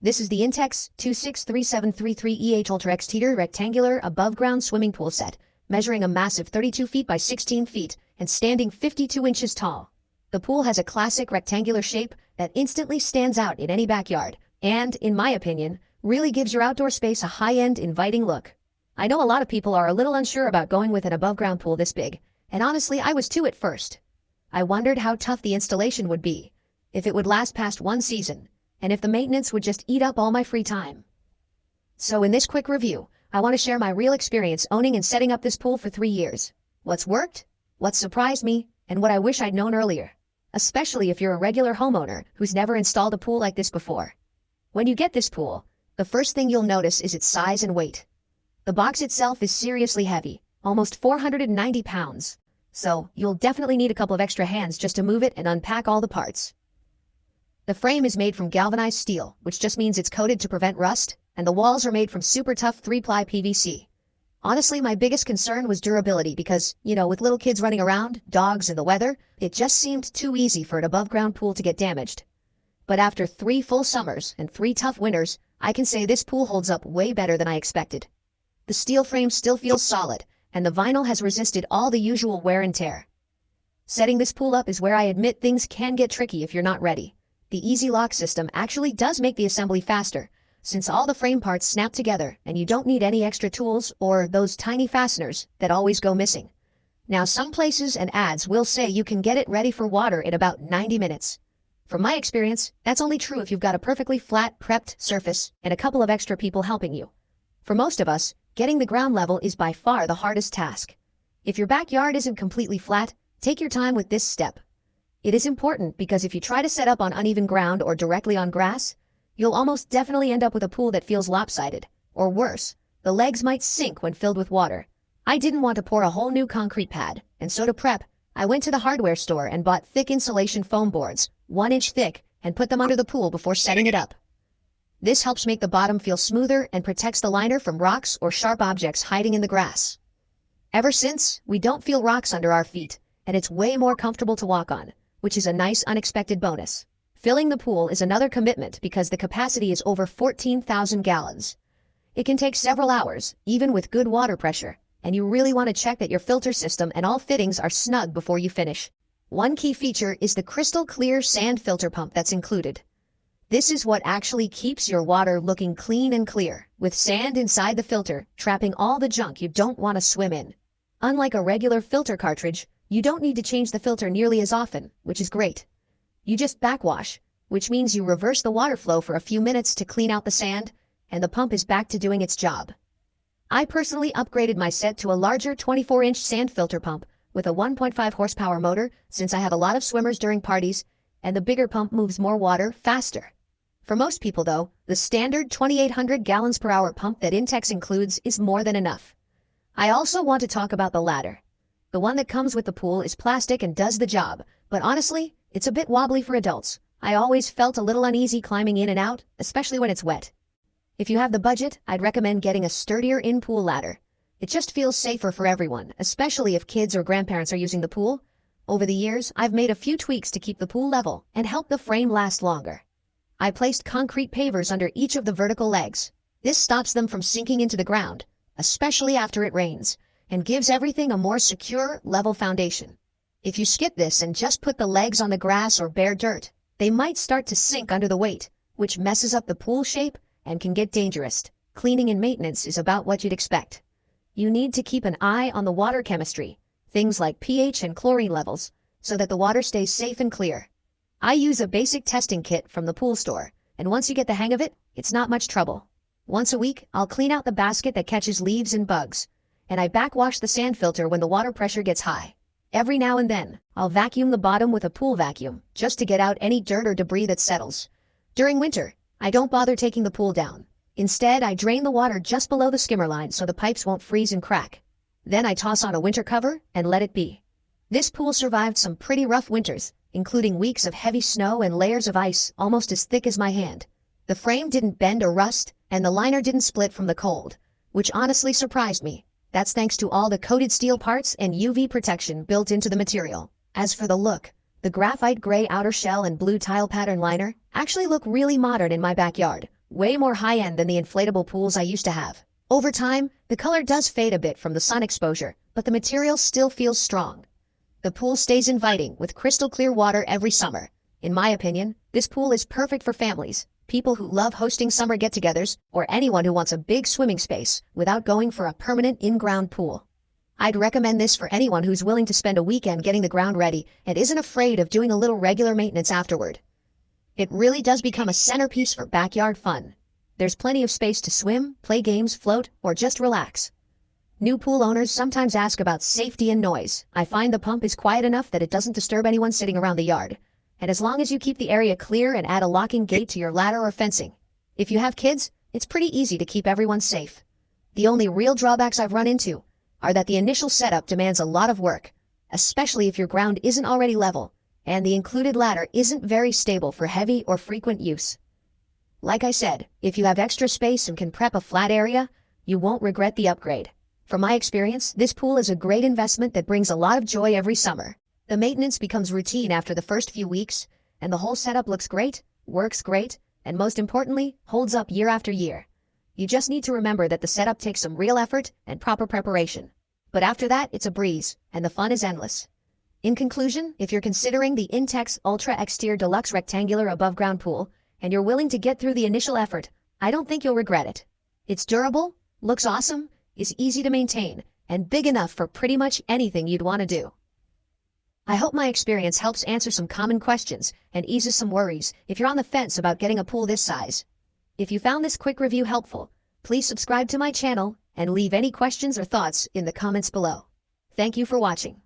This is the INTEX 263733EH Ultra XTR rectangular above-ground swimming pool set, measuring a massive 32 feet by 16 feet and standing 52 inches tall. The pool has a classic rectangular shape that instantly stands out in any backyard and, in my opinion, really gives your outdoor space a high-end, inviting look. I know a lot of people are a little unsure about going with an above-ground pool this big, and honestly, I was too at first. I wondered how tough the installation would be, if it would last past one season, and if the maintenance would just eat up all my free time. So in this quick review, I want to share my real experience owning and setting up this pool for 3 years. What's worked, what surprised me, and what I wish I'd known earlier. Especially if you're a regular homeowner who's never installed a pool like this before. When you get this pool, the first thing you'll notice is its size and weight. The box itself is seriously heavy, almost 490 pounds. So you'll definitely need a couple of extra hands just to move it and unpack all the parts. The frame is made from galvanized steel, which just means it's coated to prevent rust, and the walls are made from super tough 3-ply PVC. Honestly, my biggest concern was durability because, with little kids running around, dogs, and the weather, it just seemed too easy for an above-ground pool to get damaged. But after 3 full summers and 3 tough winters, I can say this pool holds up way better than I expected. The steel frame still feels solid, and the vinyl has resisted all the usual wear and tear. Setting this pool up is where I admit things can get tricky if you're not ready. The easy lock system actually does make the assembly faster, since all the frame parts snap together and you don't need any extra tools or those tiny fasteners that always go missing. Now, some places and ads will say you can get it ready for water in about 90 minutes. From my experience, that's only true if you've got a perfectly flat, prepped surface and a couple of extra people helping you. For most of us, getting the ground level is by far the hardest task. If your backyard isn't completely flat, take your time with this step. It is important because if you try to set up on uneven ground or directly on grass, you'll almost definitely end up with a pool that feels lopsided. Or worse, the legs might sink when filled with water. I didn't want to pour a whole new concrete pad, and so to prep, I went to the hardware store and bought thick insulation foam boards, 1 inch thick, and put them under the pool before setting it up. This helps make the bottom feel smoother and protects the liner from rocks or sharp objects hiding in the grass. Ever since, we don't feel rocks under our feet, and it's way more comfortable to walk on, which is a nice unexpected bonus. Filling the pool is another commitment because the capacity is over 14,000 gallons. It can take several hours, even with good water pressure, and you really want to check that your filter system and all fittings are snug before you finish. One key feature is the crystal clear sand filter pump that's included. This is what actually keeps your water looking clean and clear, with sand inside the filter, trapping all the junk you don't want to swim in. Unlike a regular filter cartridge, you don't need to change the filter nearly as often, which is great. You just backwash, which means you reverse the water flow for a few minutes to clean out the sand, and the pump is back to doing its job. I personally upgraded my set to a larger 24-inch sand filter pump with a 1.5 horsepower motor since I have a lot of swimmers during parties, and the bigger pump moves more water faster. For most people though, the standard 2,800 gallons per hour pump that INTEX includes is more than enough. I also want to talk about the ladder. The one that comes with the pool is plastic and does the job, but honestly, it's a bit wobbly for adults. I always felt a little uneasy climbing in and out, especially when it's wet. If you have the budget, I'd recommend getting a sturdier in-pool ladder. It just feels safer for everyone, especially if kids or grandparents are using the pool. Over the years, I've made a few tweaks to keep the pool level and help the frame last longer. I placed concrete pavers under each of the vertical legs. This stops them from sinking into the ground, especially after it rains, and gives everything a more secure, level foundation. If you skip this and just put the legs on the grass or bare dirt, they might start to sink under the weight, which messes up the pool shape and can get dangerous. Cleaning and maintenance is about what you'd expect. You need to keep an eye on the water chemistry, things like pH and chlorine levels, so that the water stays safe and clear. I use a basic testing kit from the pool store, and once you get the hang of it, it's not much trouble. Once a week, I'll clean out the basket that catches leaves and bugs, and I backwash the sand filter when the water pressure gets high. Every now and then, I'll vacuum the bottom with a pool vacuum, just to get out any dirt or debris that settles. During winter, I don't bother taking the pool down. Instead, I drain the water just below the skimmer line so the pipes won't freeze and crack. Then I toss on a winter cover and let it be. This pool survived some pretty rough winters, including weeks of heavy snow and layers of ice almost as thick as my hand. The frame didn't bend or rust, and the liner didn't split from the cold, which honestly surprised me. That's thanks to all the coated steel parts and UV protection built into the material. As for the look, the graphite gray outer shell and blue tile pattern liner actually look really modern in my backyard, way more high-end than the inflatable pools I used to have. Over time, the color does fade a bit from the sun exposure, but the material still feels strong. The pool stays inviting with crystal clear water every summer. In my opinion, this pool is perfect for families, people who love hosting summer get-togethers, or anyone who wants a big swimming space without going for a permanent in-ground pool. I'd recommend this for anyone who's willing to spend a weekend getting the ground ready and isn't afraid of doing a little regular maintenance afterward. It really does become a centerpiece for backyard fun. There's plenty of space to swim, play games, float, or just relax. New pool owners sometimes ask about safety and noise. I find the pump is quiet enough that it doesn't disturb anyone sitting around the yard. And as long as you keep the area clear and add a locking gate to your ladder or fencing. If you have kids, it's pretty easy to keep everyone safe. The only real drawbacks I've run into are that the initial setup demands a lot of work, especially if your ground isn't already level, and the included ladder isn't very stable for heavy or frequent use. Like I said, if you have extra space and can prep a flat area, you won't regret the upgrade. From my experience, this pool is a great investment that brings a lot of joy every summer. The maintenance becomes routine after the first few weeks, and the whole setup looks great, works great, and most importantly, holds up year after year. You just need to remember that the setup takes some real effort and proper preparation. But after that, it's a breeze, and the fun is endless. In conclusion, if you're considering the INTEX Ultra XTR Deluxe Rectangular Above-Ground Pool, and you're willing to get through the initial effort, I don't think you'll regret it. It's durable, looks awesome, is easy to maintain, and big enough for pretty much anything you'd want to do. I hope my experience helps answer some common questions and eases some worries if you're on the fence about getting a pool this size. If you found this quick review helpful, please subscribe to my channel and leave any questions or thoughts in the comments below. Thank you for watching.